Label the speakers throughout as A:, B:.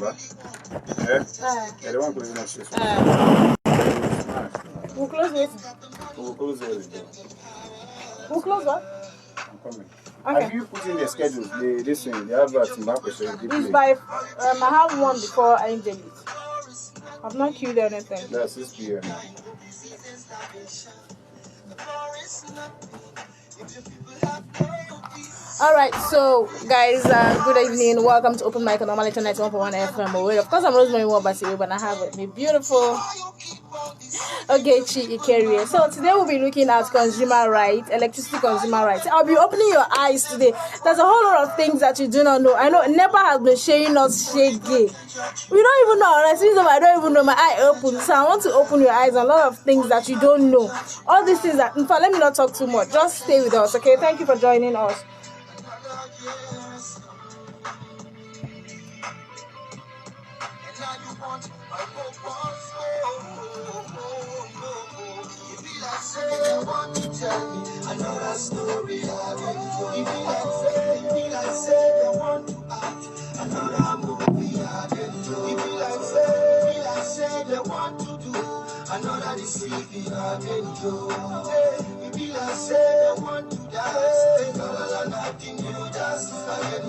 A: Yeah? Yeah, the one closing next to
B: We'll close it.
A: We'll close it.
B: We'll close what?
A: I'm coming.
B: Okay.
A: Have you put in the schedules? This thing, the adverts in back
B: It's by, I have one before I delete. I've not queued anything.
A: That's 6 p.m.
B: Alright, so guys, good evening. Welcome to Open Mic on Normally 91.1 FM. Of course, I'm Rosemary Wabasi, but I have with me beautiful Ogechi Ikerie. So today we'll be looking at consumer rights, electricity consumer rights. I'll be opening your eyes today. There's a whole lot of things that you do not know. I know NEPA has been showing us shaggy. We don't even know. I don't even know. My eye open. So I want to open your eyes on a lot of things that you don't know. All these things that, in fact, let me not talk too much. Just stay with us, okay? Thank you for joining us.
C: Another story again. They want to act another movie again. They want to do another deceiving again. It be like say they want to dance. Nothing new dance again.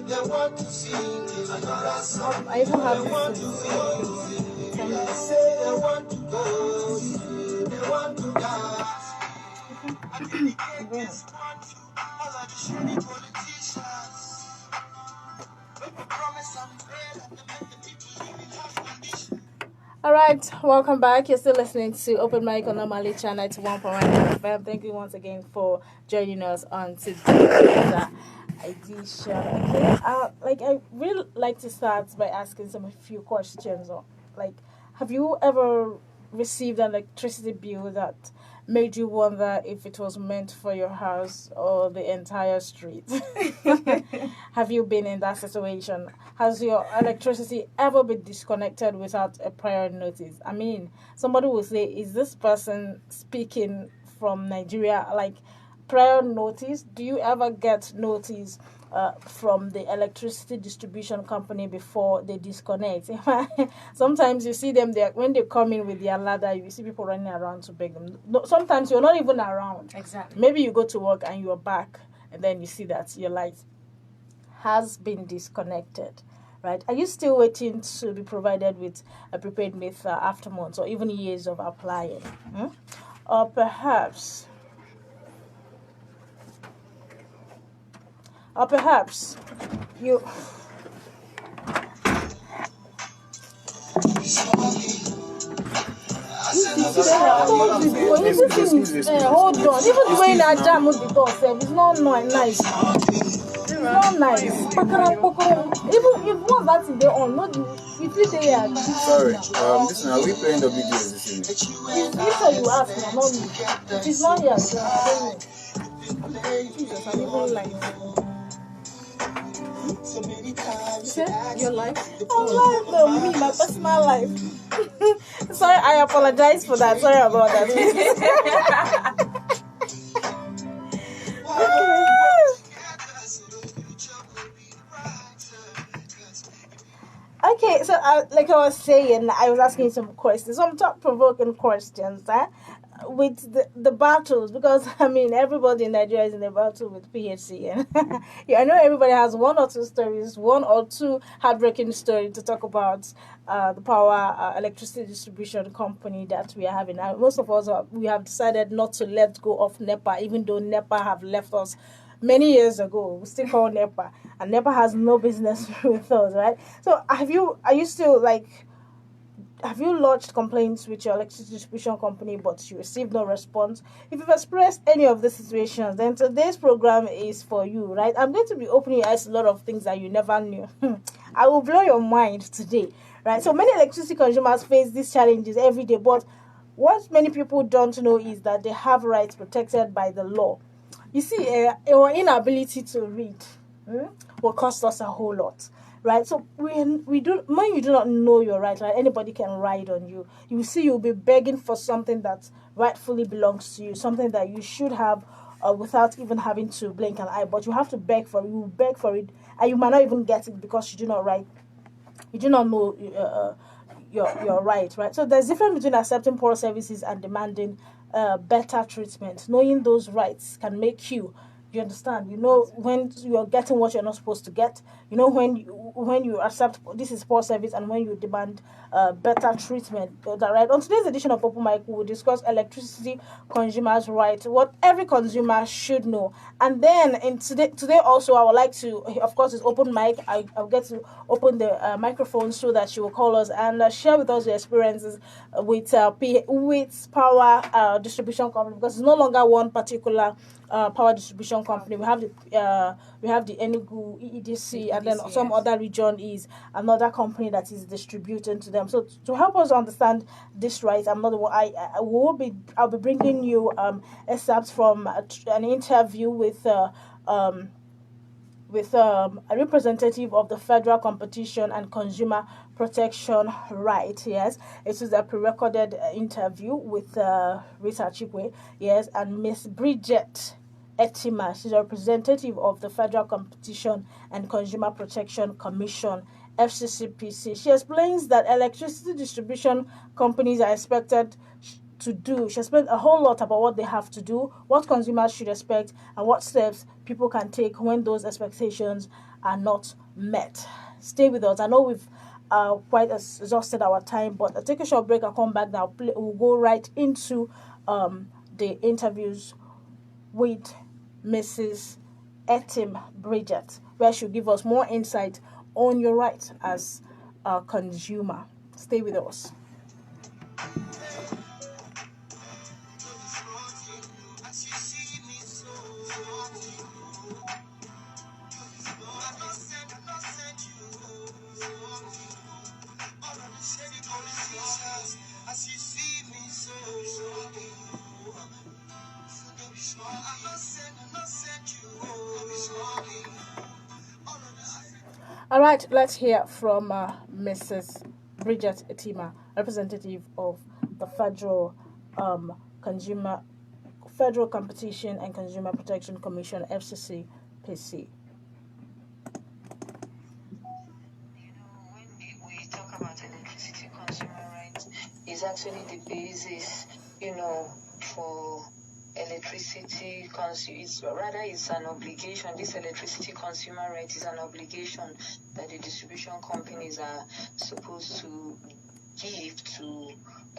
C: They want to sing another song.
B: I even have
C: they want to sing. They want to go. They want to dance.
B: Alright, welcome back. You're still listening to Open Mic on Normally Channel 91.1 FM. Thank you once again for joining us on today's edition. Okay, I really like to start by asking a few questions. Have you ever received an electricity bill that made you wonder if it was meant for your house or the entire street? Have you been in that situation? Has your electricity ever been disconnected without a prior notice? I mean, somebody will say, is this person speaking from Nigeria? Like, prior notice? Do you ever get notice from the electricity distribution company before they disconnect? Sometimes you see them there when they come in with their ladder. You see people running around to beg them. No, sometimes you're not even around.
D: Exactly.
B: Maybe you go to work and you're back, and then you see that your light has been disconnected. Right? Are you still waiting to be provided with a prepaid meter after months or even years of applying? Or perhaps you. Hold on. Even the way that jam with the door, it's not nice. It's not nice. Even if once that's in there on, not you feel there.
A: Sorry. Listen, are we playing WDs this evening?
B: If so, you ask me, not me. If it's not here, so I don't know. Jesus, I'm even like.
D: Your life?
B: No, me, my personal life. Sorry, I apologize for that. Sorry about that. Okay, so like I was saying, I was asking some questions, some thought-provoking questions, with the battles, because I mean everybody in Nigeria is in a battle with PHC, and yeah, I know everybody has one or two stories, one or two heartbreaking story to talk about the power electricity distribution company that we are having. Now, most of us we have decided not to let go of NEPA, even though NEPA have left us many years ago. We still call NEPA, and NEPA has no business with us, right? So are you still have you lodged complaints with your electricity distribution company but you received no response? If you've expressed any of these situations, then today's program is for you, right? I'm going to be opening your eyes to a lot of things that you never knew. I will blow your mind today, right? So many electricity consumers face these challenges every day, but what many people don't know is that they have rights protected by the law. You see, our inability to read will cost us a whole lot. Right, so when you do not know your right, right, anybody can ride on you. You see, you'll be begging for something that rightfully belongs to you, something that you should have without even having to blink an eye. But you have to beg for it. You beg for it and you might not even get it because you do not write. You do not know your right. So there's difference between accepting poor services and demanding better treatment. Knowing those rights can make you understand. You know when you're getting what you're not supposed to get. You know when you accept this is poor service and when you demand better treatment. Right. On today's edition of Open Mic, we will discuss electricity consumers' rights, what every consumer should know. And then today also, I would like to, of course, it's Open Mic. I'll get to open the microphone so that she will call us and share with us your experiences with with power distribution company, because it's no longer one particular power distribution company. We have the Enugu EEDC, and then some other region is another company that is distributing to them. So to help us understand this right, I'll be bringing you excerpts from an interview with a representative of the Federal Competition and Consumer Protection Right. Yes, it is a pre-recorded interview with Rita Chikwe. Yes, and Miss Bridget Etima. She's a representative of the Federal Competition and Consumer Protection Commission, FCCPC. She explains that electricity distribution companies are expected to do. She explained a whole lot about what they have to do, what consumers should expect, and what steps people can take when those expectations are not met. Stay with us. I know we've quite exhausted our time, but I'll take a short break. I'll come back now. We'll go right into the interviews with Mrs. Etim Bridget, where she'll give us more insight on your rights as a consumer. Stay with us. All right, let's hear from Mrs. Bridget Etima, representative of the Federal Competition and Consumer Protection Commission, FCCPC.
E: When we talk about electricity consumer rights, it's actually the basis, for electricity it's an obligation. This electricity consumer right is an obligation that the distribution companies are supposed to give to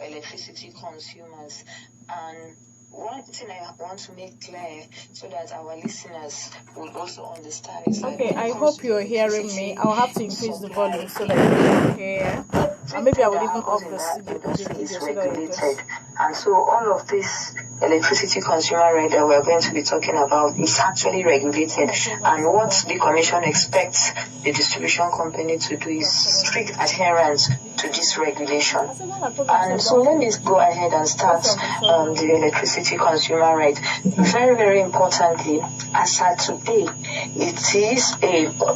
E: electricity consumers. And one thing I want to make clear so that our listeners will also understand is
B: okay, I hope you're hearing me. I'll have to increase the volume so that you can hear. And maybe I will even up the video so that you can.
E: And so all of this electricity consumer right that we're going to be talking about is actually regulated. And what the Commission expects the distribution company to do is strict adherence to this regulation. And so let me go ahead and start the electricity consumer right. Very, very importantly, as at today, it is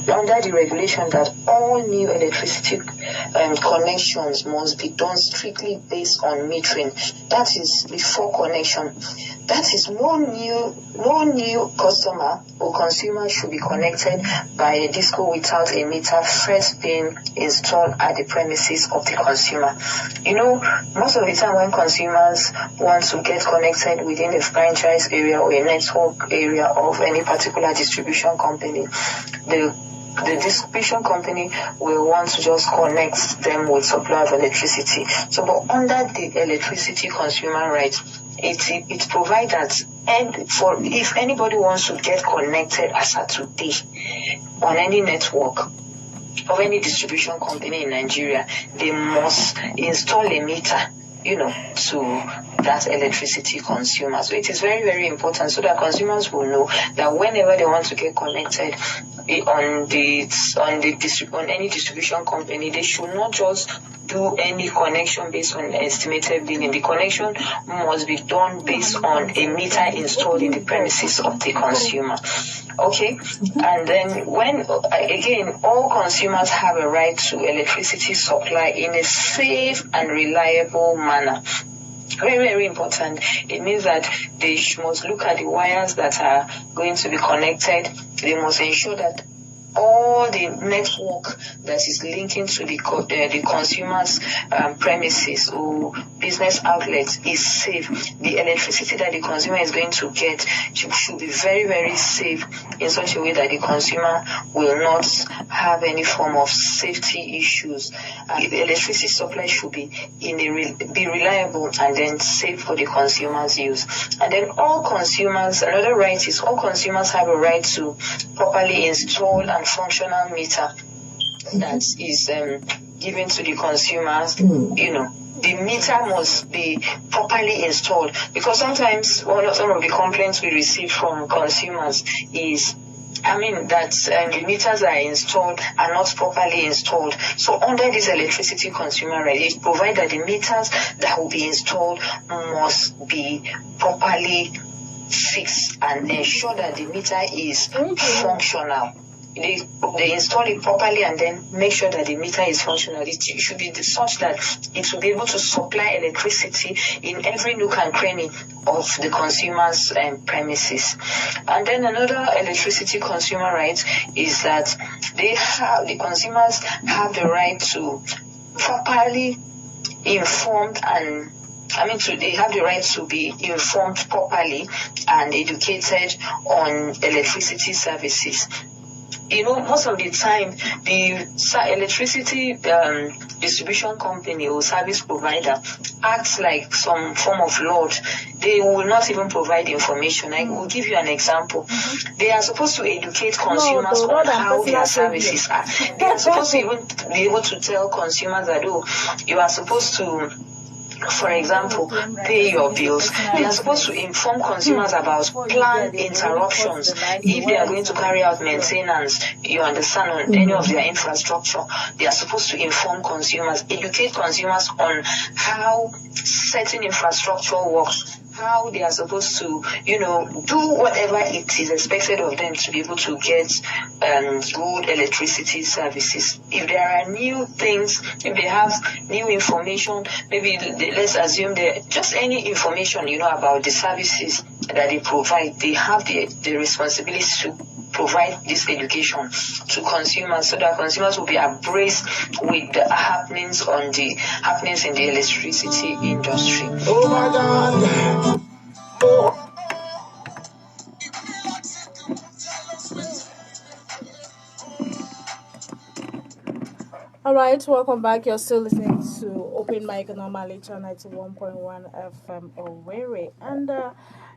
E: under the regulation that all new electricity connections must be done strictly based on metering. That is before connection. That is no new customer or consumer should be connected by a disco without a meter first being installed at the premises of the consumer. Most of the time when consumers want to get connected within a franchise area or a network area of any particular distribution company, the distribution company will want to just connect them with supply of electricity. So, but under the electricity consumer right, it provides that if anybody wants to get connected as of today on any network of any distribution company in Nigeria, they must install a meter, to that electricity consumer. So it is very, very important so that consumers will know that whenever they want to get connected on any distribution company, they should not just do any connection based on estimated billing. The connection must be done based on a meter installed in the premises of the consumer. Okay, and then all consumers have a right to electricity supply in a safe and reliable manner. Very, very important. It means that they must look at the wires that are going to be connected. They must ensure that all the network that is linking to the consumer's premises or business outlets is safe. The electricity that the consumer is going to get should be very, very safe in such a way that the consumer will not have any form of safety issues. The electricity supply should be be reliable and then safe for the consumer's use. And then another right is all consumers have a right to properly install and functional meter that is given to the consumers. The meter must be properly installed, because sometimes some of the complaints we receive from consumers is that the meters are installed are not properly installed. So under this electricity consumer right, it provides that the meters that will be installed must be properly fixed and ensure that the meter is functional. They install it properly and then make sure that the meter is functional. It should be such that it will be able to supply electricity in every nook and cranny of the consumer's premises. And then another electricity consumer right is that the consumers have the right to properly informed and they have the right to be informed properly and educated on electricity services. Most of the time, the electricity distribution company or service provider acts like some form of lord. They will not even provide information. I will give you an example. They are supposed to educate consumers on how their services are. They are supposed to even be able to tell consumers that, you are supposed to, for example, pay your bills. They are supposed to inform consumers about planned interruptions. If they are going to carry out maintenance, you understand, on any of their infrastructure, they are supposed to inform consumers, educate consumers on how certain infrastructure works, how they are supposed to, do whatever it is expected of them to be able to get good electricity services. If there are new things, if they have new information, maybe let's assume just any information, about the services that they provide, they have the responsibility to provide this education to consumers so that consumers will be abreast with the happenings in the electricity industry.
C: Oh my God. Oh.
B: All right, welcome back. You're still listening to Open Mic Normally, channel 91.1 FM Owerri. And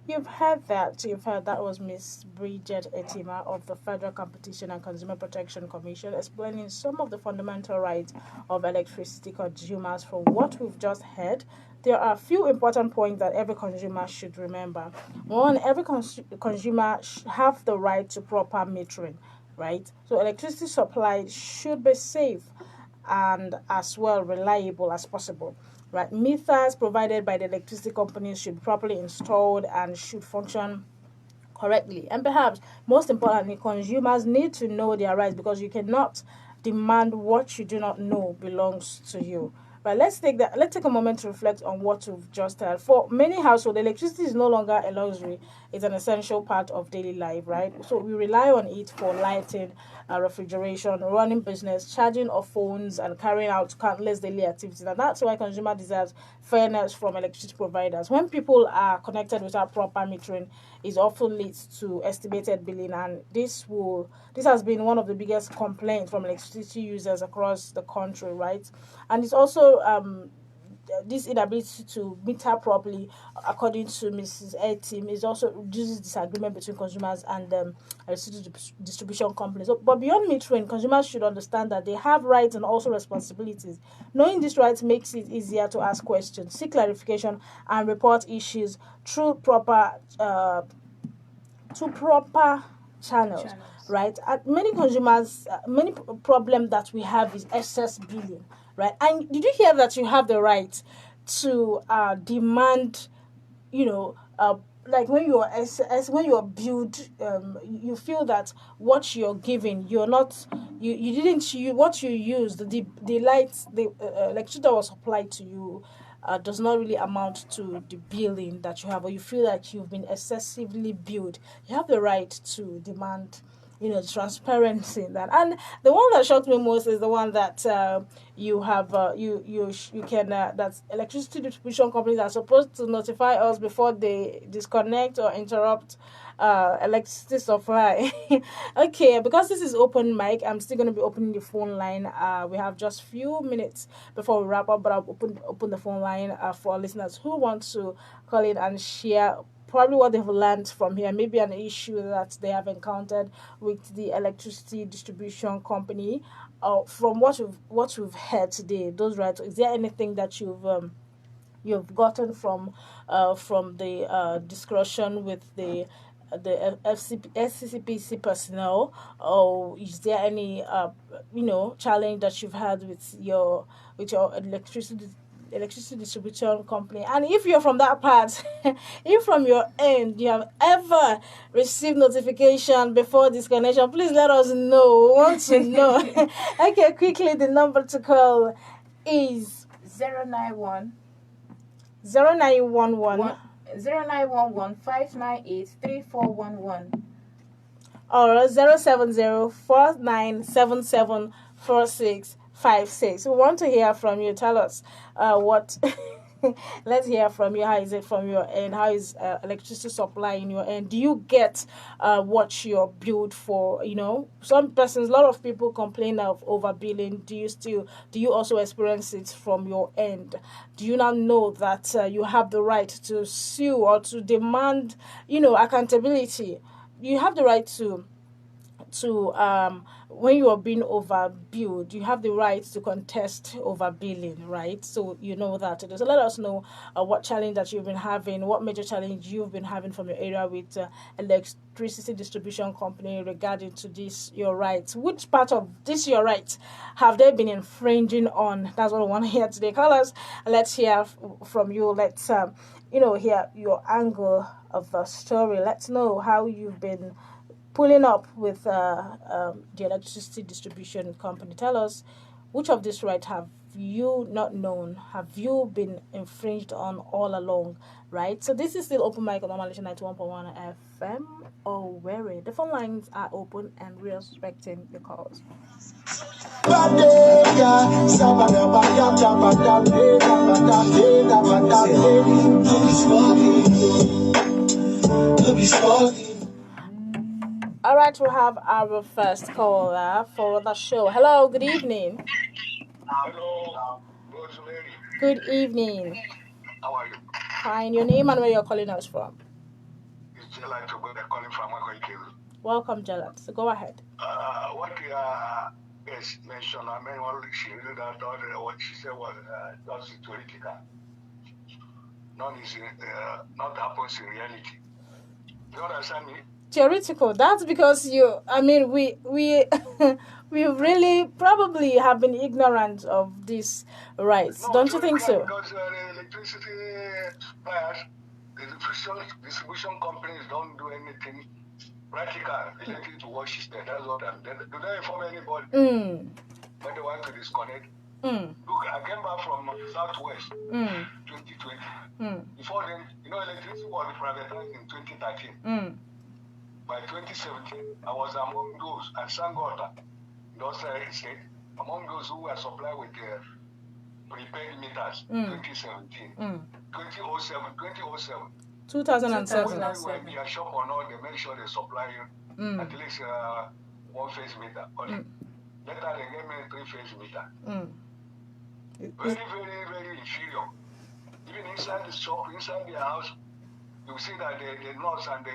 B: you've heard that was Miss Bridget Etima of the Federal Competition and Consumer Protection Commission explaining some of the fundamental rights of electricity consumers. From what we've just heard, there are a few important points that every consumer should remember. One, every consumer have the right to proper metering, right? So electricity supply should be safe and as well reliable as possible, right? Meters provided by the electricity companies should be properly installed and should function correctly. And perhaps most importantly, consumers need to know their rights, because you cannot demand what you do not know belongs to you. But let's take a moment to reflect on what we've just heard. For many households, electricity is no longer a luxury; it's an essential part of daily life, right? So we rely on it for lighting, refrigeration, running business, charging of phones, and carrying out countless daily activities. And that's why consumer deserves fairness from electricity providers. When people are connected without proper metering, it often leads to estimated billing, and this has been one of the biggest complaints from electricity users across the country, right? And it's also this inability to meter properly, according to Mrs. Etim, is also reduces disagreement between consumers and electricity distribution companies. But beyond metering, consumers should understand that they have rights and also responsibilities. Knowing these rights makes it easier to ask questions, seek clarification, and report issues through proper channels. Right? Many consumers, many problem that we have is excess billing, right? And did you hear that you have the right to demand, like when you're billed, you feel that what you're giving, you're not, you didn't use what you used, the lights, the electricity that was supplied to you does not really amount to the billing that you have, or you feel like you've been excessively billed. You have the right to demand transparency in that. And the one that shocked me most is the one that you have you can that electricity distribution companies are supposed to notify us before they disconnect or interrupt electricity supply. Okay, because this is open mic, I'm still going to be opening the phone line. We have just few minutes before we wrap up, but I'll open the phone line for listeners who want to call in and share probably what they've learned from here, maybe an issue that they have encountered with the electricity distribution company. From what we've heard today, those right? Is there anything that you've gotten from the discussion with the FCCPC personnel, or is there any challenge that you've had with your electricity distribution company? And if you're from that part, if from your end you have ever received notification before disconnection, please let us know. We want to know. Okay, quickly, the number to call is
F: 091
B: 0911
F: 0911 598 3411.
B: or 07049774656. We want to hear from you. Tell us what. Let's hear from you. How is it from your end? How is electricity supply in your end? Do you get what you're billed for? Some persons, a lot of people complain of overbilling. Do you also experience it from your end? Do you not know that you have the right to sue or to demand, accountability? You have the right to when you are being overbilled, you have the right to contest overbilling, right? So you know that. So let us know what challenge that you've been having, what major challenge you've been having from your area with electricity distribution company regarding to this your rights. Which part of this your rights have they been infringing on? That's what I want to hear today. Call us. Let's hear from you. Let's hear your angle of the story. Let's know how you've been pulling up with the electricity distribution company. Tell us, which of these rights have you not known? Have you been infringed on all along, right? So this is still open mic on Malaysia 91.1 FM. Oh, where the phone lines are open and we're expecting the calls. All right, we have our first caller for the show. Hello, good evening.
G: Hello, Rosemary.
B: Good evening.
G: How are you?
B: Fine. Your name and where you're calling us from?
G: It's Jela Togo. They're calling from Wakoikeru.
B: Welcome, Jalat. So go ahead.
G: What yes, mentioned, I mean, what she really thought what she said was just theoretical. Not happens in reality. You understand me?
B: Theoretical. That's because we we really probably have been ignorant of these rights.
G: No,
B: don't you think so?
G: Because the electricity suppliers, the distribution companies don't do anything practical related to what she said. That's what I'm doing. Do they inform anybody when they want to disconnect? Look, I came back from Southwest 2020. Before then, electricity was privatized in 2013. By 2017, I was among those, and Sangota, industrial estate, among those who were supplied with prepaid meters 2017. 2007.
B: 2007.
G: Whether you were in your shop or not, they make sure they supply you at least one phase meter. Later, they gave me 3-phase meter. Very, very, very inferior. Even inside the shop, inside their house, you see that the nuts and the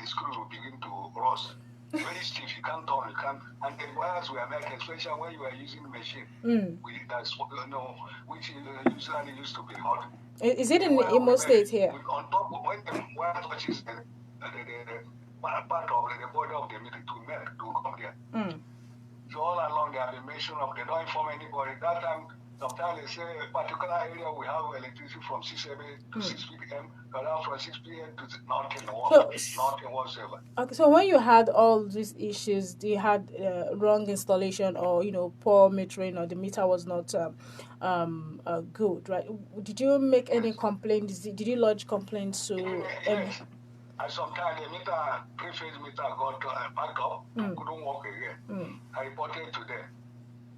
G: screws will begin to rust. Very stiff, you can't turn, you can't. And the wires were making, especially when you are using the machine, which usually used to be hot.
B: Is it in Imo State here?
G: On top, when the wire touches the part of the body of the meter to melt, to come there. So all along, they have been mentioned of, they don't inform anybody. That time, sometimes they say a particular area we have electricity from 6 a.m. to 6 p.m., around from 6 p.m. to nothing whatsoever. Okay,
B: so when you had all these issues, you had wrong installation or, poor metering or the meter was not good, right? Did you make any complaints? Did you lodge complaints to...
G: Yes. At some time, the meter, three-phase meter got backed up, couldn't work again. I reported to them.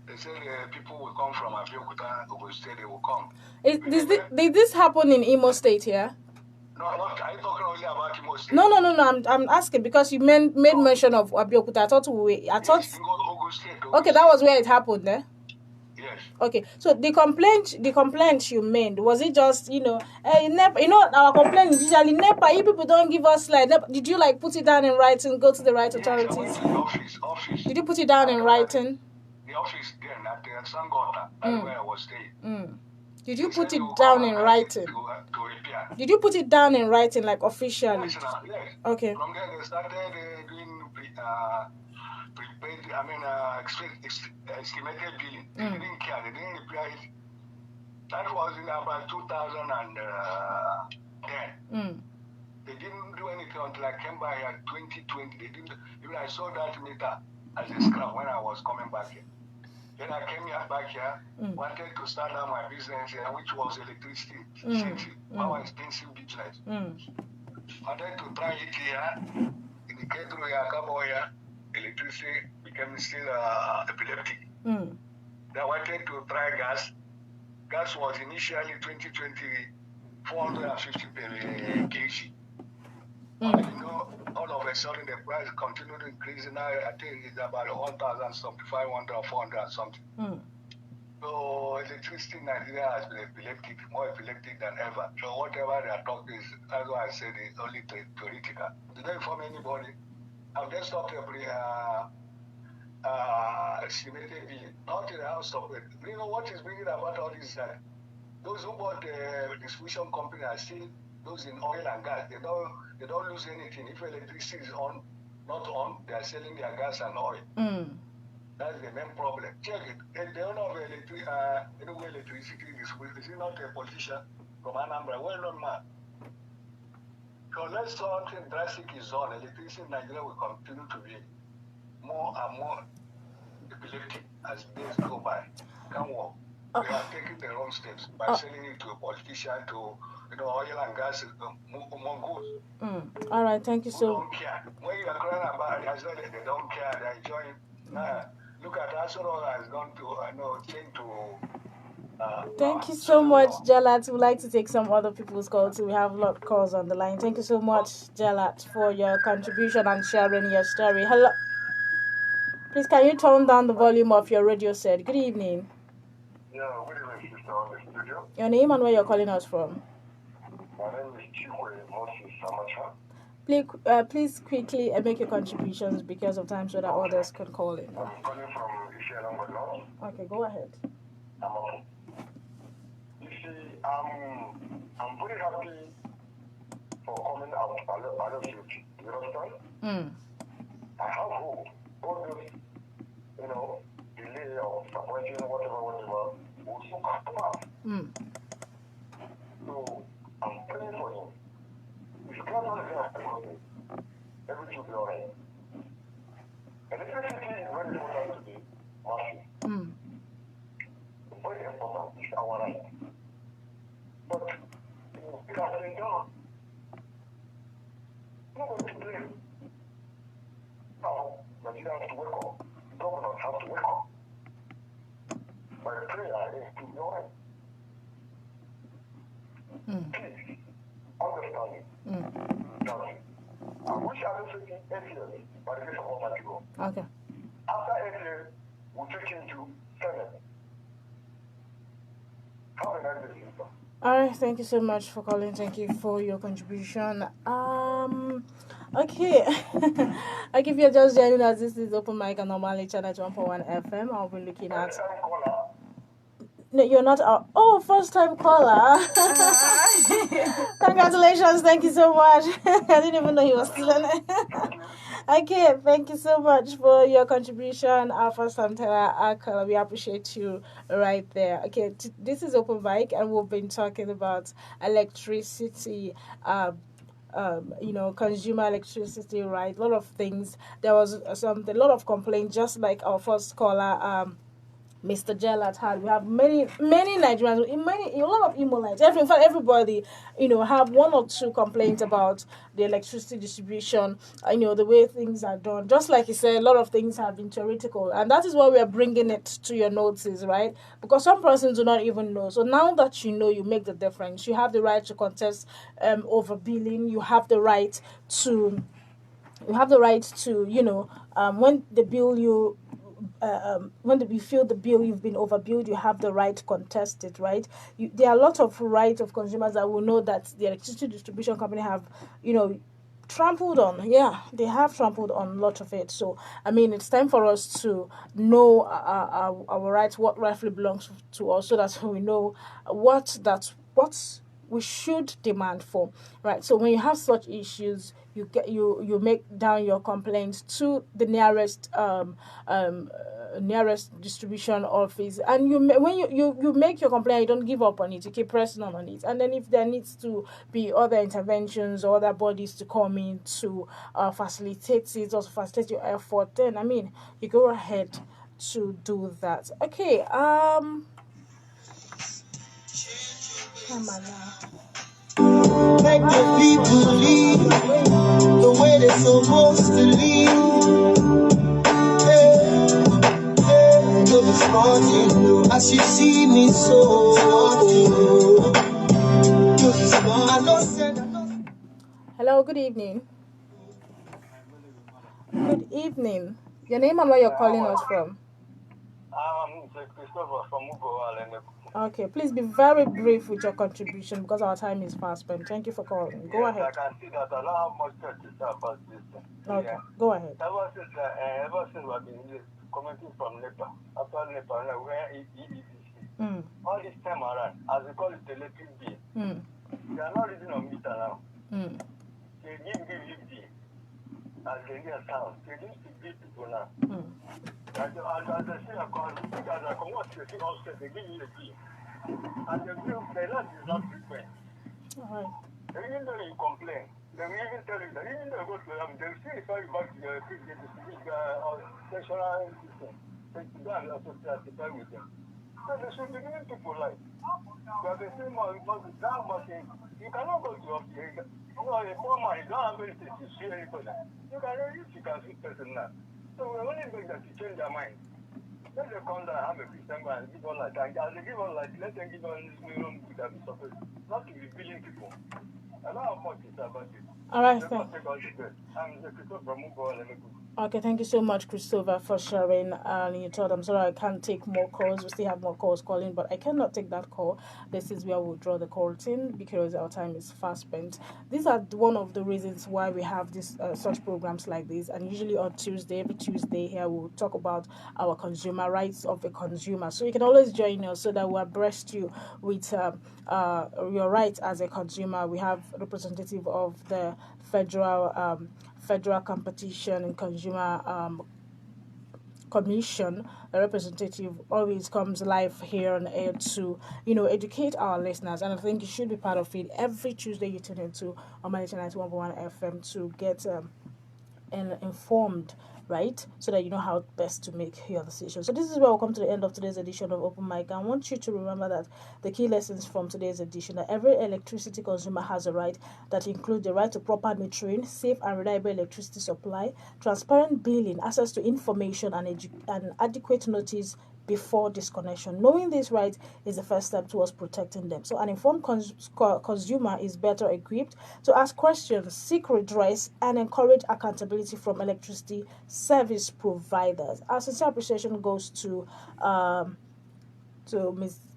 G: They said people will come from Abeokuta, Ogun State, they will come.
B: Did this happen in Imo State here?
G: No, I'm not. I'm talking only about Imo State.
B: No. I'm asking because you made mention of Abeokuta. I thought.
G: Yes, Ogun State.
B: Okay, that was where it happened, eh?
G: Yes.
B: Okay, so the complaint you made, was it just, NEPA, our complaint is usually, NEPA, you people don't give us slide. Did you put it down in writing, go to the right authorities?
G: I went to the office.
B: Did you put it down in writing?
G: The office then at Sangota, that's where I was staying.
B: Did you put it down in writing?
G: To repair.
B: Did you put it down in writing, officially?
G: Yes.
B: Okay.
G: From there they started doing prepaid, estimated billing. They didn't care, they didn't repair it. That was in about 2010. They didn't do anything until I came back here 2020. They didn't, even I saw that meter as a scrap when I was coming back here. Then I came back here, wanted to start out my business here, which was electricity, power expensive business. Wanted to try it here, in the Kedro here, electricity became still epileptic. Then I wanted to try gas. Gas was initially 2020, 450 per kg. All of a sudden the price continued to increase. Now I think it's about 1,000 something, 500, 400 something. So electricity in Nigeria has been epileptic, more epileptic than ever. So whatever they are talking is, as I said, is only theoretical. They don't inform anybody. I've just stopped estimated billing. Not in the house of it. You know what is bringing about all this? Those who bought the distribution company are still those in oil and gas. They don't lose anything. If electricity is on, not on, they are selling their gas and oil. That's the main problem. Check it. The owner of electricity distribution, is he not a politician from Anambra? Well-known man. So unless something drastic is on, electricity in Nigeria will continue to be more and more epileptic as days go by. Can't work. They are taking their own steps by selling it to a politician, to oil and gas, mongoose.
B: All right, thank you so much.
G: Don't care. When you are crying about it, as well, they don't care. They are enjoying. Look at Asoro has gone to, change to.
B: Thank you so much, Jalat. We'd like to take some other people's calls. We have a lot of calls on the line. Thank you so much, Jalat, for your contribution and sharing your story. Hello. Please, can you turn down the volume of your radio set? Good evening.
G: Yeah, good evening, sister, on the studio.
B: Your name and where you're calling us from?
G: My name is Chikwe Moses Samacha.
B: Please quickly make your contributions because of time so that others can call in.
G: I'm calling from Ishialongo North.
B: Okay, go ahead.
G: You see, I'm very happy for coming out of Battlefield. You understand? I have hope. All those, delay of appointing whatever, will soon come up. So, I'm praying for him. If you can't understand everything will be alright. Electricity is very important today, massive. Very important, it's our right. But it has been done. Nobody to blame. Now, Nigeria has to wake up. Governors have to wake up. My prayer is to be alright. Please, understand it. I wish I was taking 8 years by the grace of Almighty God.
B: Okay.
G: After 8 years, we'll take him to Senate. Have a nice day, sister.
B: All right, thank you so much for calling. Thank you for your contribution. Okay. Like if you're just joining us, this is Open Mic and normally channel 1.1 FM. I'll be looking at. No, you're not out. Oh, first time caller. Congratulations. Thank you so much. I didn't even know he was still on it. Okay, thank you so much for your contribution. Our first time caller, we appreciate you right there. Okay, this is Open Mic and we've been talking about electricity, consumer electricity, right? A lot of things. There was a lot of complaints, just like our first caller, Mr. Gellat had. We have many Nigerians, a lot of Imolites. In fact, everybody, have one or two complaints about the electricity distribution. The way things are done. Just like you said, a lot of things have been theoretical, and that is why we are bringing it to your notice, right? Because some persons do not even know. So now that you know, you make the difference. You have the right to contest over billing. You have the right to. When the bill you feel the bill you've been overbilled, you have the right to contest it, right? There are a lot of rights of consumers that will know that the electricity distribution company have, trampled on. Yeah, they have trampled on a lot of it. So, it's time for us to know our rights, what rightfully belongs to us, so that we know what we should demand for, right? So when you have such issues, you make down your complaints to the nearest distribution office, and when you make your complaint, you don't give up on it, you keep pressing on it, and then if there needs to be other interventions or other bodies to come in to facilitate it or facilitate your effort, then you go ahead to do that. Okay, come on now.
C: Make the people leave the way they're supposed to leave. Hey, you're responding as you see me so.
B: Hello, good evening. Good evening. Your name and where you're calling us from?
G: Christopher from Ugo.
B: Okay, please be very brief with your contribution because our time is fast spent. Thank you for calling. Go ahead.
G: I can see that I don't have much to say about this thing.
B: Okay, go ahead.
G: Ever since we've been commenting from NEPA, after NEPA, where EEDC, all this time around, as we call it the electric bill, they are not reading on meter now. They give the as they hear sound. They used to give people now. As I see a call, because I come watch the thing also, they give you a bill. And the bill, the last is not frequent. Even though you complain, they will even tell you that even though you go to them, they will still refer you back to the sectional system. They go and associate with them. So they should be giving people life. But they say, that much, you cannot go to your place. A poor man, you don't have anything to see anybody. You can see person now. So we only make them to change their mind. Let them come down and have a Christian and give all light. And as they give all light, let them give all this minimum good that we supposed not to be billing people. I don't have much to say about it.
B: All right,
G: I'm the Christopher from Ugo.
B: Okay, thank you so much, Christopher, for sharing. And you told I'm sorry I can't take more calls. We still have more calls calling, but I cannot take that call. This is where we'll draw the curtain because our time is fast spent. These are one of the reasons why we have this such programs like this. And usually on Tuesday, every Tuesday here, we'll talk about our consumer rights of the consumer. So you can always join us so that we'll abreast you with your rights as a consumer. We have representative of the Federal Competition and Consumer Commission. A representative always comes live here on air to educate our listeners, and I think you should be part of it. Every Tuesday you tune into Omalite 91.1 FM to get informed, right? So that you know how best to make your decision. So this is where we'll come to the end of today's edition of Open Mic. I want you to remember that the key lessons from today's edition, that every electricity consumer has a right that includes the right to proper metering, safe and reliable electricity supply, transparent billing, access to information, and adequate notice before disconnection. Knowing these rights is the first step towards protecting them. So an informed consumer is better equipped to ask questions, seek redress, and encourage accountability from electricity service providers. Our sincere appreciation goes to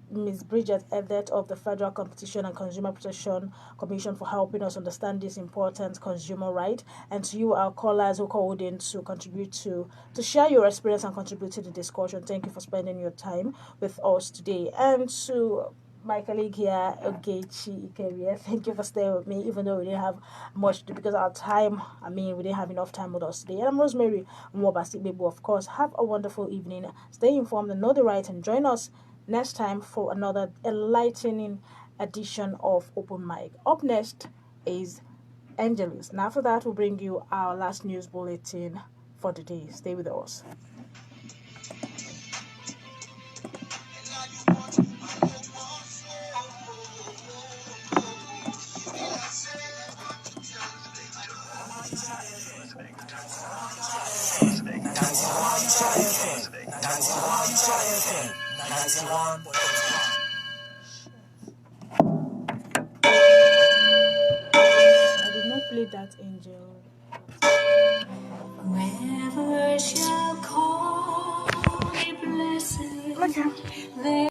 B: Ms. Bridget Edet of the Federal Competition and Consumer Protection Commission for helping us understand this important consumer right, and to you, our callers who called in to contribute to share your experience and contribute to the discussion. Thank you for spending your time with us today. And to my colleague here, Ogechi Ikeria, thank you for staying with me, even though we didn't have much to do because our time, we didn't have enough time with us today. And I'm Rosemary Mwabasi Bebo, of course. Have a wonderful evening. Stay informed and know the right, and join us next time for another enlightening edition of Open Mic. Up next is Angelus. And after that, we'll bring you our last news bulletin for the day. Stay with us. I did not play that angel.
C: Whoever shall call me blessed.
B: Okay.